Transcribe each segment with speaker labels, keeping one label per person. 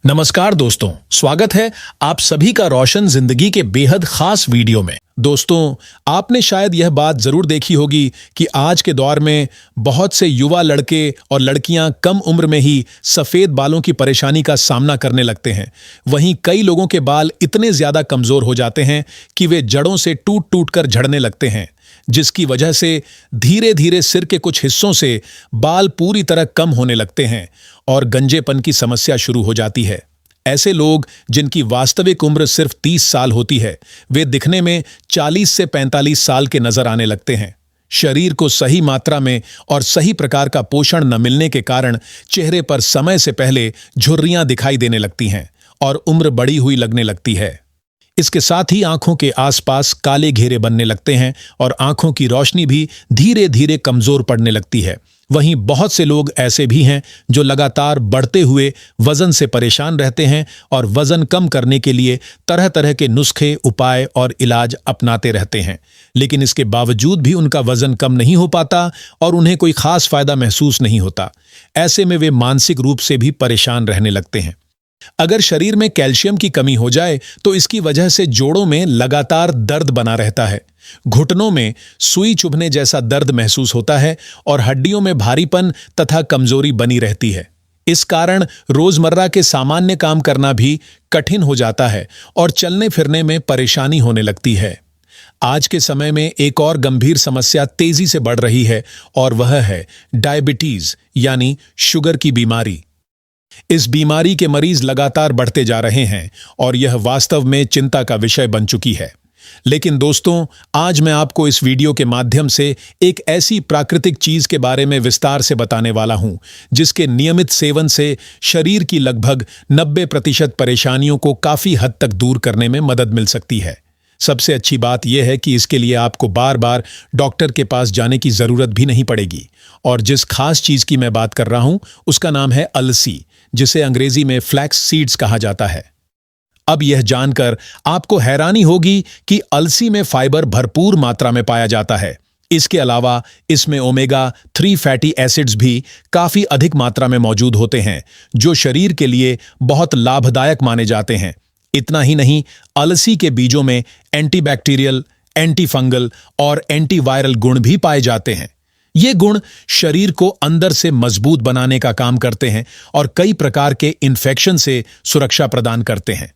Speaker 1: नमस्कार दोस्तों, स्वागत है आप सभी का रोशन जिंदगी के बेहद खास वीडियो में। दोस्तों, आपने शायद यह बात जरूर देखी होगी कि आज के दौर में बहुत से युवा लड़के और लड़कियां कम उम्र में ही सफेद बालों की परेशानी का सामना करने लगते हैं। वहीं कई लोगों के बाल इतने ज्यादा कमजोर हो जाते हैं कि वे जड़ों से टूट टूट कर झड़ने लगते हैं, जिसकी वजह से धीरे धीरे सिर के कुछ हिस्सों से बाल पूरी तरह कम होने लगते हैं और गंजेपन की समस्या शुरू हो जाती है। ऐसे लोग जिनकी वास्तविक उम्र सिर्फ 30 साल होती है, वे दिखने में 40 से 45 साल के नजर आने लगते हैं। शरीर को सही मात्रा में और सही प्रकार का पोषण न मिलने के कारण चेहरे पर समय से पहले झुर्रियां दिखाई देने लगती हैं और उम्र बढ़ी हुई लगने लगती है। इसके साथ ही आंखों के आसपास काले घेरे बनने लगते हैं और आंखों की रोशनी भी धीरे धीरे कमजोर पड़ने लगती है। वहीं बहुत से लोग ऐसे भी हैं जो लगातार बढ़ते हुए वजन से परेशान रहते हैं और वजन कम करने के लिए तरह तरह के नुस्खे, उपाय और इलाज अपनाते रहते हैं, लेकिन इसके बावजूद भी उनका वजन कम नहीं हो पाता और उन्हें कोई खास फायदा महसूस नहीं होता। ऐसे में वे मानसिक रूप से भी परेशान रहने लगते हैं। अगर शरीर में कैल्शियम की कमी हो जाए तो इसकी वजह से जोड़ों में लगातार दर्द बना रहता है, घुटनों में सुई चुभने जैसा दर्द महसूस होता है और हड्डियों में भारीपन तथा कमजोरी बनी रहती है। इस कारण रोजमर्रा के सामान्य काम करना भी कठिन हो जाता है और चलने फिरने में परेशानी होने लगती है। आज के समय में एक और गंभीर समस्या तेजी से बढ़ रही है और वह है डायबिटीज यानी शुगर की बीमारी। इस बीमारी के मरीज लगातार बढ़ते जा रहे हैं और यह वास्तव में चिंता का विषय बन चुकी है। लेकिन दोस्तों, आज मैं आपको इस वीडियो के माध्यम से एक ऐसी प्राकृतिक चीज के बारे में विस्तार से बताने वाला हूं, जिसके नियमित सेवन से शरीर की लगभग 90% परेशानियों को काफी हद तक दूर करने में मदद मिल सकती है। सबसे अच्छी बात यह है कि इसके लिए आपको बार बार डॉक्टर के पास जाने की जरूरत भी नहीं पड़ेगी। और जिस खास चीज की मैं बात कर रहा हूं उसका नाम है अलसी, जिसे अंग्रेजी में फ्लैक्स सीड्स कहा जाता है। अब यह जानकर आपको हैरानी होगी कि अलसी में फाइबर भरपूर मात्रा में पाया जाता है। इसके अलावा इसमें ओमेगा 3 फैटी एसिड्स भी काफी अधिक मात्रा में मौजूद होते हैं, जो शरीर के लिए बहुत लाभदायक माने जाते हैं। इतना ही नहीं, अलसी के बीजों में एंटीबैक्टीरियल, एंटीफंगल और एंटीवायरल गुण भी पाए जाते हैं। ये गुण शरीर को अंदर से मजबूत बनाने का काम करते हैं और कई प्रकार के इन्फेक्शन से सुरक्षा प्रदान करते हैं।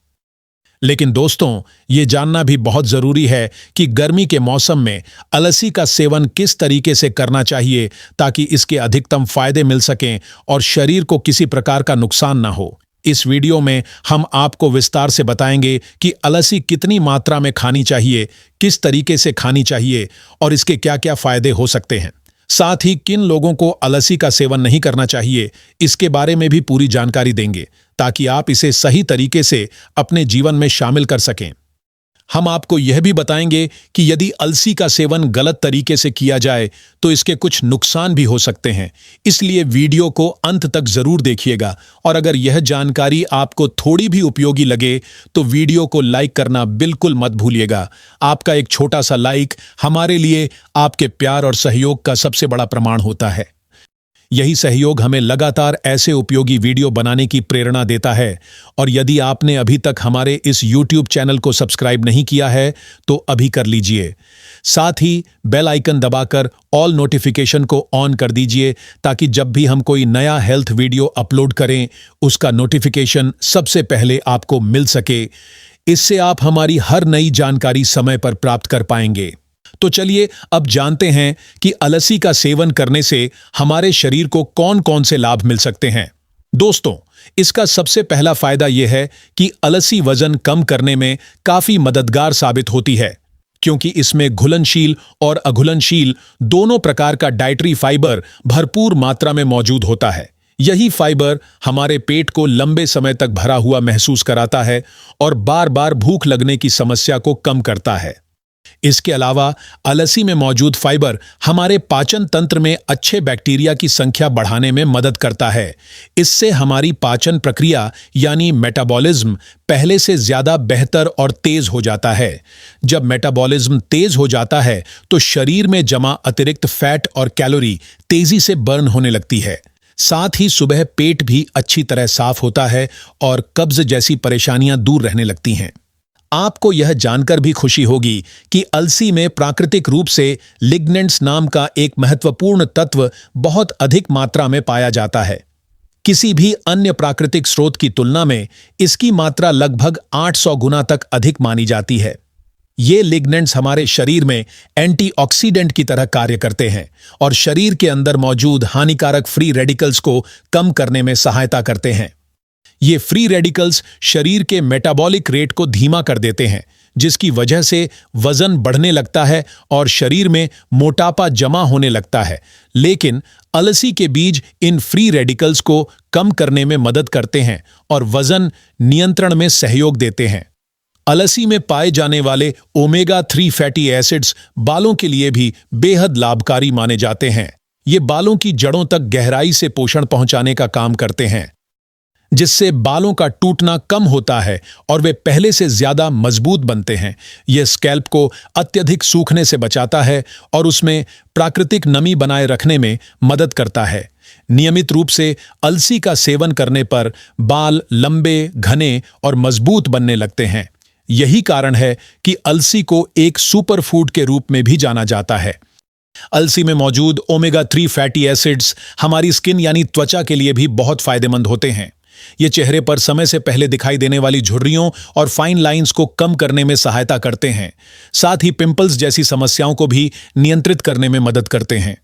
Speaker 1: लेकिन दोस्तों, ये जानना भी बहुत जरूरी है कि गर्मी के मौसम में अलसी का सेवन किस तरीके से करना चाहिए ताकि इसके अधिकतम फायदे मिल सकें और शरीर को किसी प्रकार का नुकसान ना हो। इस वीडियो में हम आपको विस्तार से बताएंगे कि अलसी कितनी मात्रा में खानी चाहिए, किस तरीके से खानी चाहिए और इसके क्या क्या फायदे हो सकते हैं। साथ ही किन लोगों को अलसी का सेवन नहीं करना चाहिए, इसके बारे में भी पूरी जानकारी देंगे ताकि आप इसे सही तरीके से अपने जीवन में शामिल कर सकें। हम आपको यह भी बताएंगे कि यदि अलसी का सेवन गलत तरीके से किया जाए तो इसके कुछ नुकसान भी हो सकते हैं, इसलिए वीडियो को अंत तक जरूर देखिएगा। और अगर यह जानकारी आपको थोड़ी भी उपयोगी लगे तो वीडियो को लाइक करना बिल्कुल मत भूलिएगा। आपका एक छोटा सा लाइक हमारे लिए आपके प्यार और सहयोग का सबसे बड़ा प्रमाण होता है। यही सहयोग हमें लगातार ऐसे उपयोगी वीडियो बनाने की प्रेरणा देता है। और यदि आपने अभी तक हमारे इस YouTube चैनल को सब्सक्राइब नहीं किया है तो अभी कर लीजिए। साथ ही बेल आइकन दबाकर ऑल नोटिफिकेशन को ऑन कर दीजिए ताकि जब भी हम कोई नया हेल्थ वीडियो अपलोड करें उसका नोटिफिकेशन सबसे पहले आपको मिल सके। इससे आप हमारी हर नई जानकारी समय पर प्राप्त कर पाएंगे। तो चलिए अब जानते हैं कि अलसी का सेवन करने से हमारे शरीर को कौन कौन से लाभ मिल सकते हैं। दोस्तों, इसका सबसे पहला फायदा यह है कि अलसी वजन कम करने में काफी मददगार साबित होती है, क्योंकि इसमें घुलनशील और अघुलनशील दोनों प्रकार का डाइटरी फाइबर भरपूर मात्रा में मौजूद होता है। यही फाइबर हमारे पेट को लंबे समय तक भरा हुआ महसूस कराता है और बार बार भूख लगने की समस्या को कम करता है। इसके अलावा अलसी में मौजूद फाइबर हमारे पाचन तंत्र में अच्छे बैक्टीरिया की संख्या बढ़ाने में मदद करता है। इससे हमारी पाचन प्रक्रिया यानी मेटाबॉलिज्म पहले से ज्यादा बेहतर और तेज हो जाता है। जब मेटाबॉलिज्म तेज हो जाता है तो शरीर में जमा अतिरिक्त फैट और कैलोरी तेजी से बर्न होने लगती है, साथ ही सुबह पेट भी अच्छी तरह साफ होता है और कब्ज जैसी परेशानियां दूर रहने लगती हैं। आपको यह जानकर भी खुशी होगी कि अलसी में प्राकृतिक रूप से लिग्नेंट्स नाम का एक महत्वपूर्ण तत्व बहुत अधिक मात्रा में पाया जाता है। किसी भी अन्य प्राकृतिक स्रोत की तुलना में इसकी मात्रा लगभग 800 गुना तक अधिक मानी जाती है। ये लिग्नेंट्स हमारे शरीर में एंटीऑक्सीडेंट की तरह कार्य करते हैं और शरीर के अंदर मौजूद हानिकारक फ्री रेडिकल्स को कम करने में सहायता करते हैं। ये फ्री रेडिकल्स शरीर के मेटाबॉलिक रेट को धीमा कर देते हैं, जिसकी वजह से वजन बढ़ने लगता है और शरीर में मोटापा जमा होने लगता है। लेकिन अलसी के बीज इन फ्री रेडिकल्स को कम करने में मदद करते हैं और वजन नियंत्रण में सहयोग देते हैं। अलसी में पाए जाने वाले ओमेगा-3 फैटी एसिड्स बालों के लिए भी बेहद लाभकारी माने जाते हैं। ये बालों की जड़ों तक गहराई से पोषण पहुंचाने का काम करते हैं, जिससे बालों का टूटना कम होता है और वे पहले से ज्यादा मजबूत बनते हैं। यह स्कैल्प को अत्यधिक सूखने से बचाता है और उसमें प्राकृतिक नमी बनाए रखने में मदद करता है। नियमित रूप से अलसी का सेवन करने पर बाल लंबे, घने और मजबूत बनने लगते हैं। यही कारण है कि अलसी को एक सुपरफूड के रूप में भी जाना जाता है। अलसी में मौजूद ओमेगा-3 फैटी एसिड्स हमारी स्किन यानी त्वचा के लिए भी बहुत फायदेमंद होते हैं। ये चेहरे पर समय से पहले दिखाई देने वाली झुर्रियों और फाइन लाइंस को कम करने में सहायता करते हैं। साथ ही पिंपल्स जैसी समस्याओं को भी नियंत्रित करने में मदद करते हैं।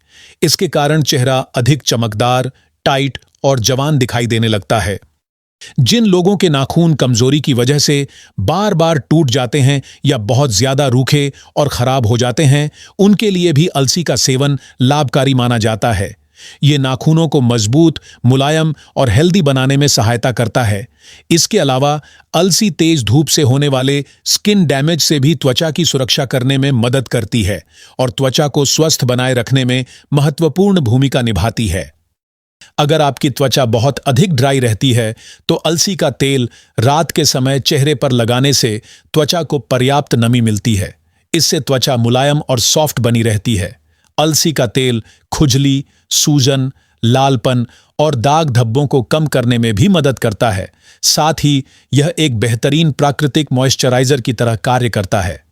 Speaker 1: इसके कारण चेहरा अधिक चमकदार, टाइट और जवान दिखाई देने लगता है। जिन लोगों के नाखून कमजोरी की वजह से बार बार टूट जाते हैं या बहुत ज्यादा रूखे और खराब हो जाते हैं, उनके लिए भी अलसी का सेवन लाभकारी माना जाता है। ये नाखूनों को मजबूत, मुलायम और हेल्दी बनाने में सहायता करता है। इसके अलावा अलसी तेज धूप से होने वाले स्किन डैमेज से भी त्वचा की सुरक्षा करने में मदद करती है और त्वचा को स्वस्थ बनाए रखने में महत्वपूर्ण भूमिका निभाती है। अगर आपकी त्वचा बहुत अधिक ड्राई रहती है तो अलसी का तेल रात के समय चेहरे पर लगाने से त्वचा को पर्याप्त नमी मिलती है। इससे त्वचा मुलायम और सॉफ्ट बनी रहती है। अलसी का तेल खुजली, सूजन, लालपन और दाग धब्बों को कम करने में भी मदद करता है। साथ ही यह एक बेहतरीन प्राकृतिक मॉइस्चराइजर की तरह कार्य करता है।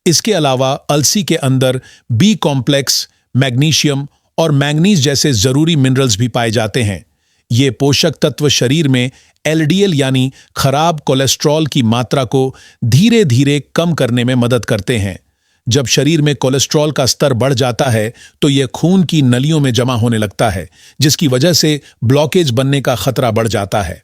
Speaker 1: इसके अलावा अलसी के अंदर बी कॉम्प्लेक्स, मैग्नीशियम और मैंगनीज जैसे जरूरी मिनरल्स भी पाए जाते हैं। ये पोषक तत्व शरीर में एलडीएल यानी खराब कोलेस्ट्रॉल की मात्रा को धीरे धीरे कम करने में मदद करते हैं। जब शरीर में कोलेस्ट्रॉल का स्तर बढ़ जाता है तो यह खून की नलियों में जमा होने लगता है, जिसकी वजह से ब्लॉकेज बनने का खतरा बढ़ जाता है।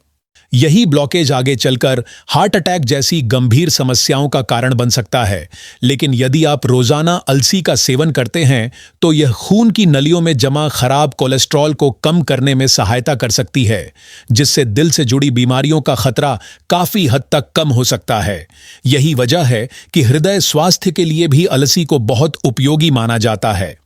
Speaker 1: यही ब्लॉकेज आगे चलकर हार्ट अटैक जैसी गंभीर समस्याओं का कारण बन सकता है। लेकिन यदि आप रोजाना अलसी का सेवन करते हैं तो यह खून की नलियों में जमा खराब कोलेस्ट्रॉल को कम करने में सहायता कर सकती है, जिससे दिल से जुड़ी बीमारियों का खतरा काफी हद तक कम हो सकता है। यही वजह है कि हृदय स्वास्थ्य के लिए भी अलसी को बहुत उपयोगी माना जाता है।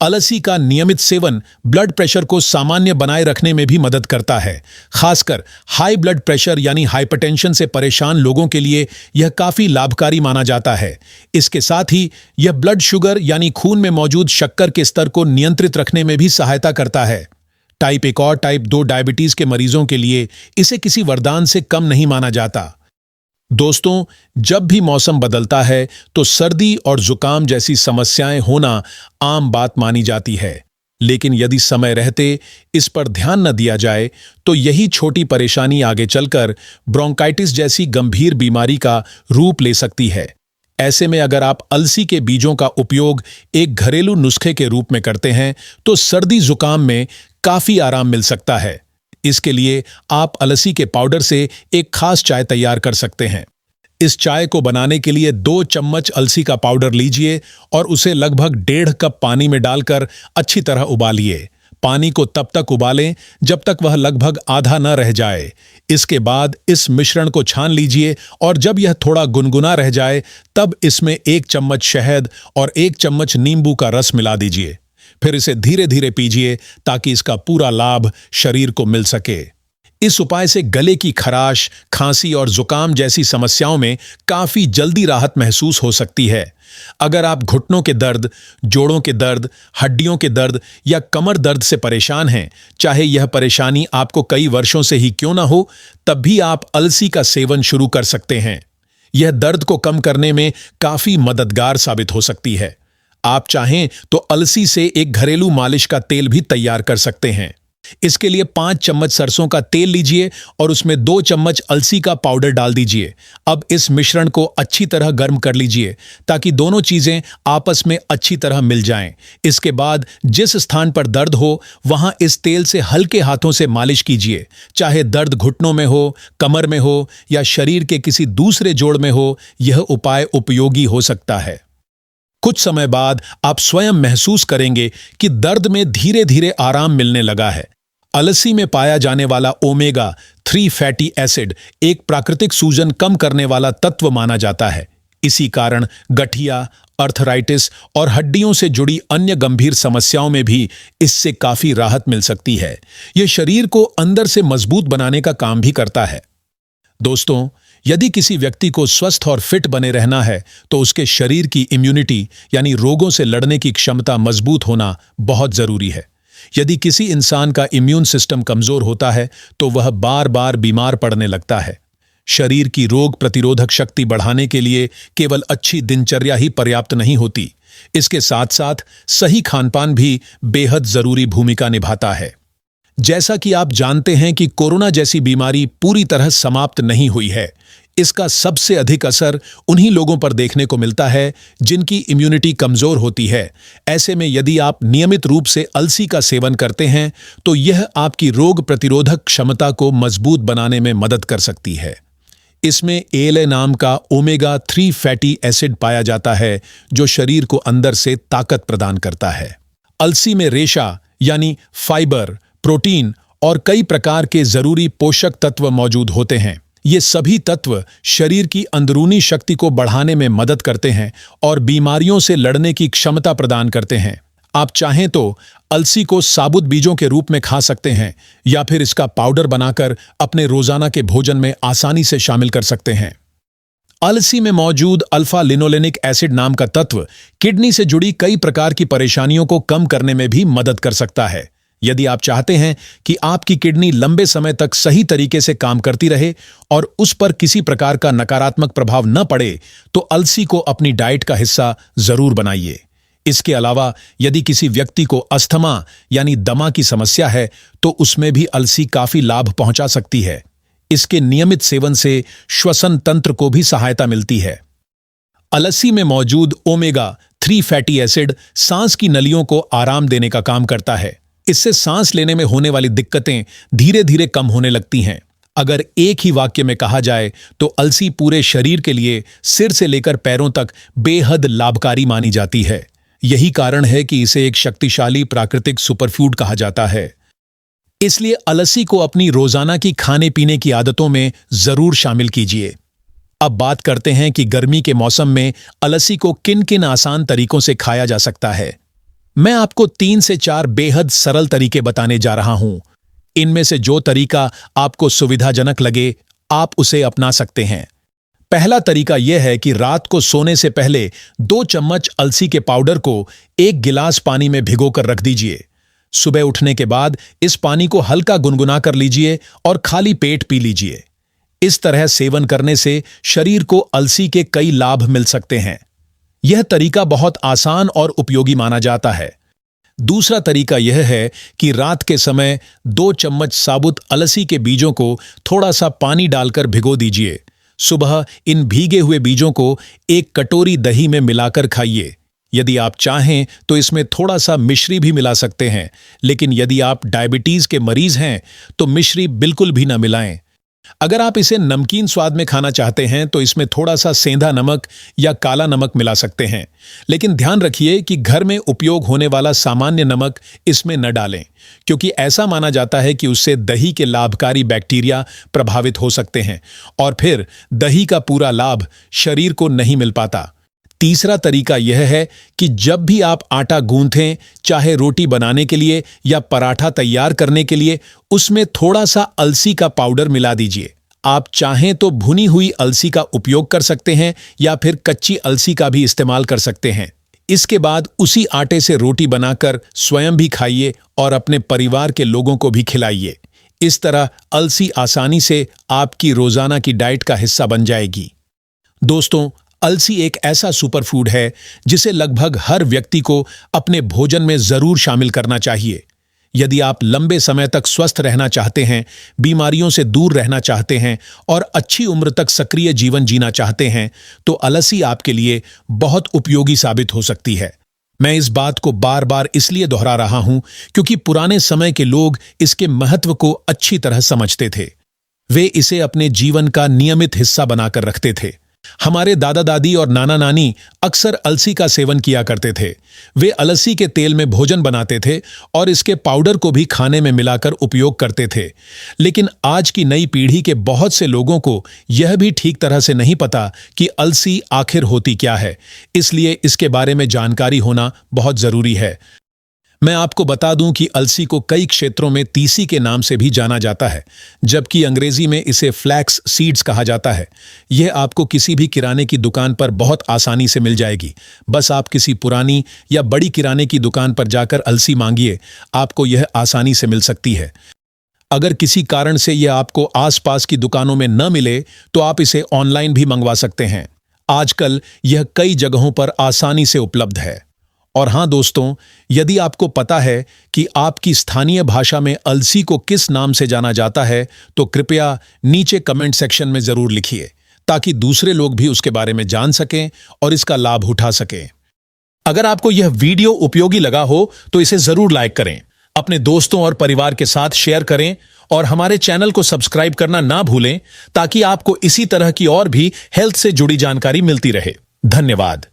Speaker 1: अलसी का नियमित सेवन ब्लड प्रेशर को सामान्य बनाए रखने में भी मदद करता है। खासकर हाई ब्लड प्रेशर यानी हाइपरटेंशन से परेशान लोगों के लिए यह काफी लाभकारी माना जाता है। इसके साथ ही यह ब्लड शुगर यानी खून में मौजूद शक्कर के स्तर को नियंत्रित रखने में भी सहायता करता है। टाइप 1 और टाइप 2 डायबिटीज के मरीजों के लिए इसे किसी वरदान से कम नहीं माना जाता। दोस्तों, जब भी मौसम बदलता है तो सर्दी और जुकाम जैसी समस्याएं होना आम बात मानी जाती है। लेकिन यदि समय रहते इस पर ध्यान न दिया जाए तो यही छोटी परेशानी आगे चलकर ब्रोंकाइटिस जैसी गंभीर बीमारी का रूप ले सकती है। ऐसे में अगर आप अलसी के बीजों का उपयोग एक घरेलू नुस्खे के रूप में करते हैं तो सर्दी जुकाम में काफी आराम मिल सकता है। इसके लिए आप अलसी के पाउडर से एक खास चाय तैयार कर सकते हैं। इस चाय को बनाने के लिए 2 चम्मच अलसी का पाउडर लीजिए और उसे लगभग 1.5 कप पानी में डालकर अच्छी तरह उबालिए। पानी को तब तक उबालें जब तक वह लगभग आधा न रह जाए। इसके बाद इस मिश्रण को छान लीजिए और जब यह थोड़ा गुनगुना रह जाए तब इसमें 1 चम्मच शहद और 1 चम्मच नींबू का रस मिला दीजिए। फिर इसे धीरे धीरे पीजिए ताकि इसका पूरा लाभ शरीर को मिल सके। इस उपाय से गले की खराश, खांसी और जुकाम जैसी समस्याओं में काफी जल्दी राहत महसूस हो सकती है। अगर आप घुटनों के दर्द, जोड़ों के दर्द, हड्डियों के दर्द या कमर दर्द से परेशान हैं, चाहे यह परेशानी आपको कई वर्षों से ही क्यों ना हो, तब भी आप अलसी का सेवन शुरू कर सकते हैं। यह दर्द को कम करने में काफी मददगार साबित हो सकती है। आप चाहें तो अलसी से एक घरेलू मालिश का तेल भी तैयार कर सकते हैं। इसके लिए 5 चम्मच सरसों का तेल लीजिए और उसमें 2 चम्मच अलसी का पाउडर डाल दीजिए। अब इस मिश्रण को अच्छी तरह गर्म कर लीजिए ताकि दोनों चीजें आपस में अच्छी तरह मिल जाएं। इसके बाद जिस स्थान पर दर्द हो वहां इस तेल से हल्के हाथों से मालिश कीजिए। चाहे दर्द घुटनों में हो, कमर में हो या शरीर के किसी दूसरे जोड़ में हो, यह उपाय उपयोगी हो सकता है। कुछ समय बाद आप स्वयं महसूस करेंगे कि दर्द में धीरे धीरे आराम मिलने लगा है। अलसी में पाया जाने वाला ओमेगा 3 फैटी एसिड एक प्राकृतिक सूजन कम करने वाला तत्व माना जाता है। इसी कारण गठिया, अर्थराइटिस और हड्डियों से जुड़ी अन्य गंभीर समस्याओं में भी इससे काफी राहत मिल सकती है। यह शरीर को अंदर से मजबूत बनाने का काम भी करता है। दोस्तों, यदि किसी व्यक्ति को स्वस्थ और फिट बने रहना है तो उसके शरीर की इम्यूनिटी यानी रोगों से लड़ने की क्षमता मजबूत होना बहुत जरूरी है। यदि किसी इंसान का इम्यून सिस्टम कमजोर होता है तो वह बार बार बीमार पड़ने लगता है। शरीर की रोग प्रतिरोधक शक्ति बढ़ाने के लिए केवल अच्छी दिनचर्या ही पर्याप्त नहीं होती, इसके साथ साथ सही खानपान भी बेहद जरूरी भूमिका निभाता है। जैसा कि आप जानते हैं कि कोरोना जैसी बीमारी पूरी तरह समाप्त नहीं हुई है। इसका सबसे अधिक असर उन्हीं लोगों पर देखने को मिलता है जिनकी इम्यूनिटी कमजोर होती है। ऐसे में यदि आप नियमित रूप से अलसी का सेवन करते हैं तो यह आपकी रोग प्रतिरोधक क्षमता को मजबूत बनाने में मदद कर सकती है। इसमें एएलए नाम का ओमेगा 3 फैटी एसिड पाया जाता है जो शरीर को अंदर से ताकत प्रदान करता है। अलसी में रेशा यानी फाइबर, प्रोटीन और कई प्रकार के जरूरी पोषक तत्व मौजूद होते हैं। ये सभी तत्व शरीर की अंदरूनी शक्ति को बढ़ाने में मदद करते हैं और बीमारियों से लड़ने की क्षमता प्रदान करते हैं। आप चाहें तो अलसी को साबुत बीजों के रूप में खा सकते हैं या फिर इसका पाउडर बनाकर अपने रोजाना के भोजन में आसानी से शामिल कर सकते हैं। अलसी में मौजूद अल्फा लिनोलेनिक एसिड नाम का तत्व किडनी से जुड़ी कई प्रकार की परेशानियों को कम करने में भी मदद कर सकता है। यदि आप चाहते हैं कि आपकी किडनी लंबे समय तक सही तरीके से काम करती रहे और उस पर किसी प्रकार का नकारात्मक प्रभाव न पड़े, तो अलसी को अपनी डाइट का हिस्सा जरूर बनाइए। इसके अलावा यदि किसी व्यक्ति को अस्थमा यानी दमा की समस्या है तो उसमें भी अलसी काफी लाभ पहुंचा सकती है। इसके नियमित सेवन से श्वसन तंत्र को भी सहायता मिलती है। अलसी में मौजूद ओमेगा 3 फैटी एसिड सांस की नलियों को आराम देने का काम करता है। इससे सांस लेने में होने वाली दिक्कतें धीरे धीरे कम होने लगती हैं। अगर एक ही वाक्य में कहा जाए तो अलसी पूरे शरीर के लिए सिर से लेकर पैरों तक बेहद लाभकारी मानी जाती है। यही कारण है कि इसे एक शक्तिशाली प्राकृतिक सुपरफूड कहा जाता है। इसलिए अलसी को अपनी रोजाना की खाने पीने की आदतों में जरूर शामिल कीजिए। अब बात करते हैं कि गर्मी के मौसम में अलसी को किन किन आसान तरीकों से खाया जा सकता है। मैं आपको 3 से 4 बेहद सरल तरीके बताने जा रहा हूं। इनमें से जो तरीका आपको सुविधाजनक लगे, आप उसे अपना सकते हैं। पहला तरीका यह है कि रात को सोने से पहले 2 चम्मच अलसी के पाउडर को 1 गिलास पानी में भिगोकर रख दीजिए। सुबह उठने के बाद इस पानी को हल्का गुनगुना कर लीजिए और खाली पेट पी लीजिए। इस तरह सेवन करने से शरीर को अलसी के कई लाभ मिल सकते हैं। यह तरीका बहुत आसान और उपयोगी माना जाता है। दूसरा तरीका यह है कि रात के समय 2 चम्मच साबुत अलसी के बीजों को थोड़ा सा पानी डालकर भिगो दीजिए। सुबह इन भीगे हुए बीजों को 1 कटोरी दही में मिलाकर खाइए। यदि आप चाहें तो इसमें थोड़ा सा मिश्री भी मिला सकते हैं, लेकिन यदि आप डायबिटीज के मरीज हैं तो मिश्री बिल्कुल भी ना मिलाएं। अगर आप इसे नमकीन स्वाद में खाना चाहते हैं तो इसमें थोड़ा सा सेंधा नमक या काला नमक मिला सकते हैं, लेकिन ध्यान रखिए कि घर में उपयोग होने वाला सामान्य नमक इसमें न डालें, क्योंकि ऐसा माना जाता है कि उससे दही के लाभकारी बैक्टीरिया प्रभावित हो सकते हैं और फिर दही का पूरा लाभ शरीर को नहीं मिल पाता। तीसरा तरीका यह है कि जब भी आप आटा गूंथें, चाहे रोटी बनाने के लिए या पराठा तैयार करने के लिए, उसमें थोड़ा सा अलसी का पाउडर मिला दीजिए। आप चाहें तो भुनी हुई अलसी का उपयोग कर सकते हैं या फिर कच्ची अलसी का भी इस्तेमाल कर सकते हैं। इसके बाद उसी आटे से रोटी बनाकर स्वयं भी खाइए और अपने परिवार के लोगों को भी खिलाइए। इस तरह अलसी आसानी से आपकी रोजाना की डाइट का हिस्सा बन जाएगी। दोस्तों, अलसी एक ऐसा सुपरफूड है जिसे लगभग हर व्यक्ति को अपने भोजन में जरूर शामिल करना चाहिए। यदि आप लंबे समय तक स्वस्थ रहना चाहते हैं, बीमारियों से दूर रहना चाहते हैं और अच्छी उम्र तक सक्रिय जीवन जीना चाहते हैं, तो अलसी आपके लिए बहुत उपयोगी साबित हो सकती है। मैं इस बात को बार बार इसलिए दोहरा रहा हूं क्योंकि पुराने समय के लोग इसके महत्व को अच्छी तरह समझते थे। वे इसे अपने जीवन का नियमित हिस्सा बनाकर रखते थे। हमारे दादा दादी और नाना नानी अक्सर अलसी का सेवन किया करते थे। वे अलसी के तेल में भोजन बनाते थे और इसके पाउडर को भी खाने में मिलाकर उपयोग करते थे। लेकिन आज की नई पीढ़ी के बहुत से लोगों को यह भी ठीक तरह से नहीं पता कि अलसी आखिर होती क्या है, इसलिए इसके बारे में जानकारी होना बहुत जरूरी है। मैं आपको बता दूं कि अलसी को कई क्षेत्रों में तीसी के नाम से भी जाना जाता है, जबकि अंग्रेजी में इसे फ्लैक्स सीड्स कहा जाता है। यह आपको किसी भी किराने की दुकान पर बहुत आसानी से मिल जाएगी। बस आप किसी पुरानी या बड़ी किराने की दुकान पर जाकर अलसी मांगिए, आपको यह आसानी से मिल सकती है। अगर किसी कारण से यह आपको आसपास की दुकानों में न मिले, तो आप इसे ऑनलाइन भी मंगवा सकते हैं। आजकल यह कई जगहों पर आसानी से उपलब्ध है। और हां दोस्तों, यदि आपको पता है कि आपकी स्थानीय भाषा में अलसी को किस नाम से जाना जाता है, तो कृपया नीचे कमेंट सेक्शन में जरूर लिखिए, ताकि दूसरे लोग भी उसके बारे में जान सकें और इसका लाभ उठा सकें। अगर आपको यह वीडियो उपयोगी लगा हो तो इसे जरूर लाइक करें, अपने दोस्तों और परिवार के साथ शेयर करें और हमारे चैनल को सब्सक्राइब करना ना भूलें, ताकि आपको इसी तरह की और भी हेल्थ से जुड़ी जानकारी मिलती रहे। धन्यवाद।